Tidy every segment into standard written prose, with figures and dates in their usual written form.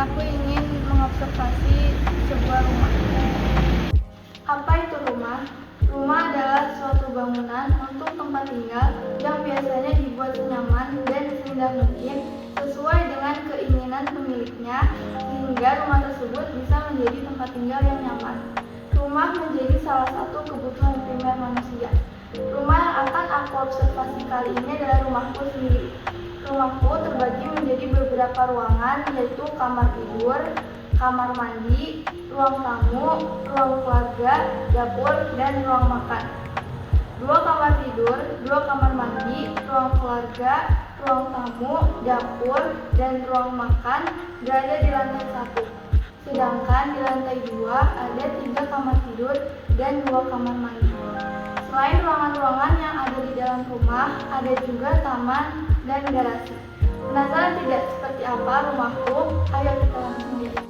aku ingin mengobservasi sebuah rumah. Apa itu rumah? Rumah adalah suatu bangunan untuk tempat tinggal yang biasanya dibuat senyaman dan seindah mungkin sesuai dengan keinginan pemiliknya, sehingga rumah tersebut bisa menjadi tempat tinggal yang nyaman. Rumah menjadi salah satu kebutuhan primer manusia. Rumah yang akan aku observasi kali ini adalah rumahku sendiri. Rumahku terbagi menjadi beberapa ruangan, yaitu kamar tidur, kamar mandi, ruang tamu, ruang keluarga, dapur, dan ruang makan. 2 kamar tidur, 2 kamar mandi, ruang keluarga, ruang tamu, dapur, dan ruang makan berada di lantai 1. Sedangkan di lantai 2 ada 3 kamar tidur dan 2 kamar mandi. Selain ruangan-ruangan yang ada di dalam rumah, ada juga taman dan garasi. Penasaran tidak seperti apa rumahku? Ayo kita langsung lihat.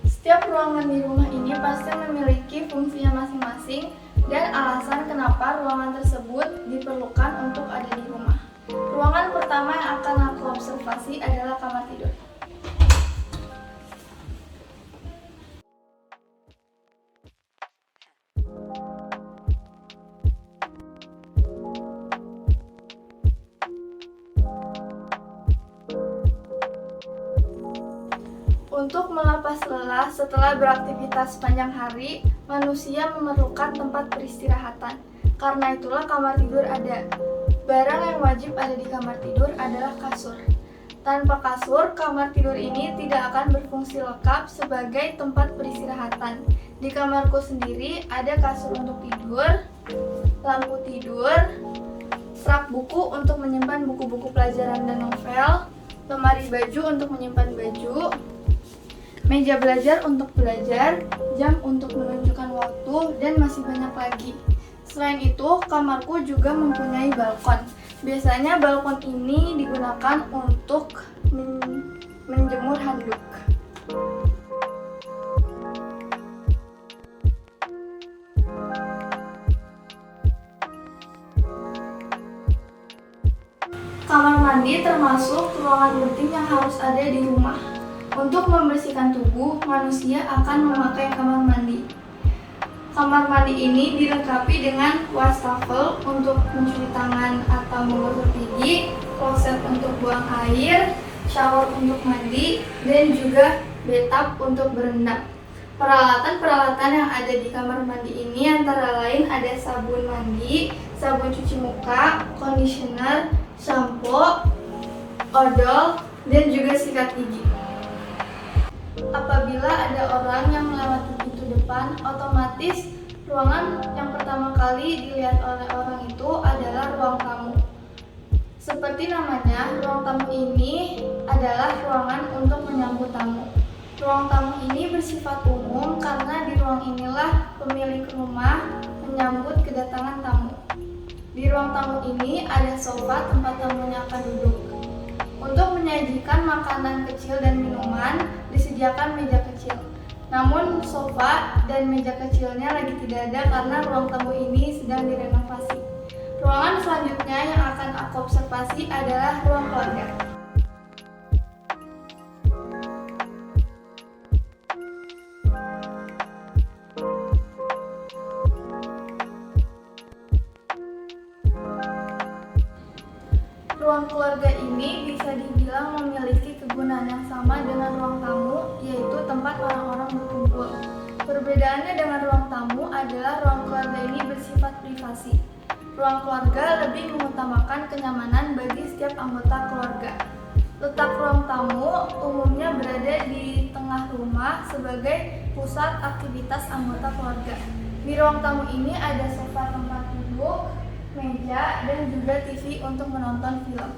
Setiap ruangan di rumah ini pasti memiliki fungsinya masing-masing dan alasan kenapa ruangan tersebut diperlukan untuk ada di rumah. Ruangan pertama yang akan aku observasi adalah kamar tidur. Untuk melepas lelah setelah beraktivitas sepanjang hari, manusia memerlukan tempat peristirahatan. Karena itulah kamar tidur ada. Barang yang wajib ada di kamar tidur adalah kasur. Tanpa kasur, kamar tidur ini tidak akan berfungsi lengkap sebagai tempat peristirahatan. Di kamarku sendiri ada kasur untuk tidur, lampu tidur, rak buku untuk menyimpan buku-buku pelajaran dan novel, lemari baju untuk menyimpan baju, meja belajar untuk belajar, jam untuk menunjukkan waktu, dan masih banyak lagi. Selain itu, kamarku juga mempunyai balkon. Biasanya balkon ini digunakan untuk menjemur handuk. Kamar mandi termasuk ruangan rutin yang harus ada di rumah. Untuk membersihkan tubuh, manusia akan memakai kamar mandi. Kamar mandi ini dilengkapi dengan wastafel untuk mencuci tangan atau menggosok gigi, kloset untuk buang air, shower untuk mandi, dan juga bathtub untuk berendam. Peralatan-peralatan yang ada di kamar mandi ini antara lain ada sabun mandi, sabun cuci muka, conditioner, shampoo, odol, dan juga sikat gigi. Apabila ada orang yang melewati pintu depan, otomatis ruangan yang pertama kali dilihat oleh orang itu adalah ruang tamu. Seperti namanya, ruang tamu ini adalah ruangan untuk menyambut tamu. Ruang tamu ini bersifat umum karena di ruang inilah pemilik rumah menyambut kedatangan tamu. Di ruang tamu ini ada sofa tempat tamunya akan duduk. Untuk menyajikan makanan kecil dan minuman, disediakan meja kecil. Namun sofa dan meja kecilnya lagi tidak ada karena ruang tamu ini sedang direnovasi. Ruangan selanjutnya yang akan aku observasi adalah ruang keluarga. Ruang keluarga ini bisa dibilang memiliki kegunaan yang sama dengan ruang tamu, yaitu tempat orang-orang berkumpul. Perbedaannya dengan ruang tamu adalah ruang keluarga ini bersifat privasi. Ruang keluarga lebih mengutamakan kenyamanan bagi setiap anggota keluarga. Letak ruang tamu umumnya berada di tengah rumah sebagai pusat aktivitas anggota keluarga. Di ruang tamu ini ada sofa tempat duduk, meja, dan juga TV untuk menonton film.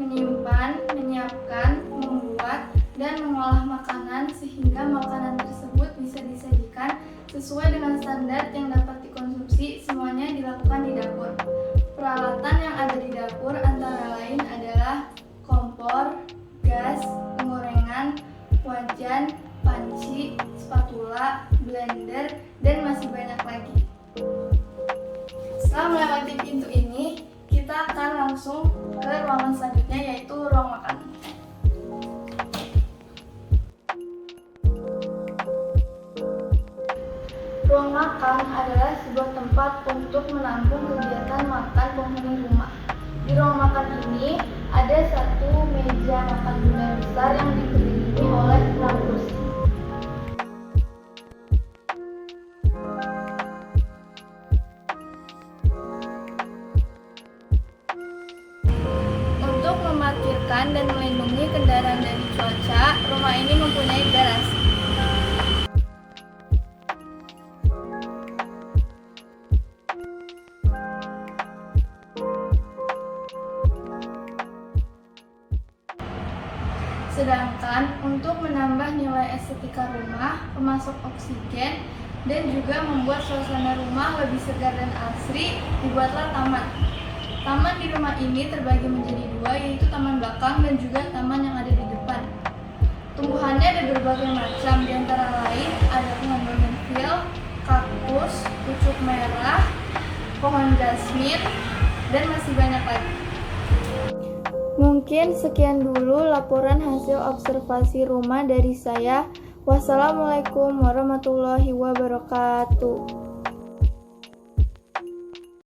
Menyimpan, menyiapkan, membuat, dan mengolah makanan sehingga makanan tersebut bisa disajikan sesuai dengan standar yang dapat dikonsumsi, semuanya dilakukan di dapur. Peralatan yang ada di dapur antara lain adalah kompor, gas, penggorengan, wajan, panci, spatula, blender, dan masih banyak lagi. Setelah melewati langsung ke ruangan selanjutnya, yaitu ruang makan. Ruang makan adalah sebuah tempat untuk menampung kegiatan makan penghuni rumah. Di ruang makan ini ada satu meja makan bundar besar yang dikelilingi oleh 6 kursi. Untuk memarkirkan dan melindungi kendaraan dari cuaca, rumah ini mempunyai garasi. Sedangkan untuk menambah nilai estetika rumah, pemasok oksigen, dan juga membuat suasana rumah lebih segar dan asri, dibuatlah taman. Taman di rumah ini terbagi menjadi 2, yaitu taman belakang dan juga taman yang ada di depan. Tumbuhannya ada berbagai macam, di antara lain ada pohon bougainville, kaktus, pucuk merah, pohon jasmin, dan masih banyak lagi. Mungkin sekian dulu laporan hasil observasi rumah dari saya. Wassalamualaikum warahmatullahi wabarakatuh.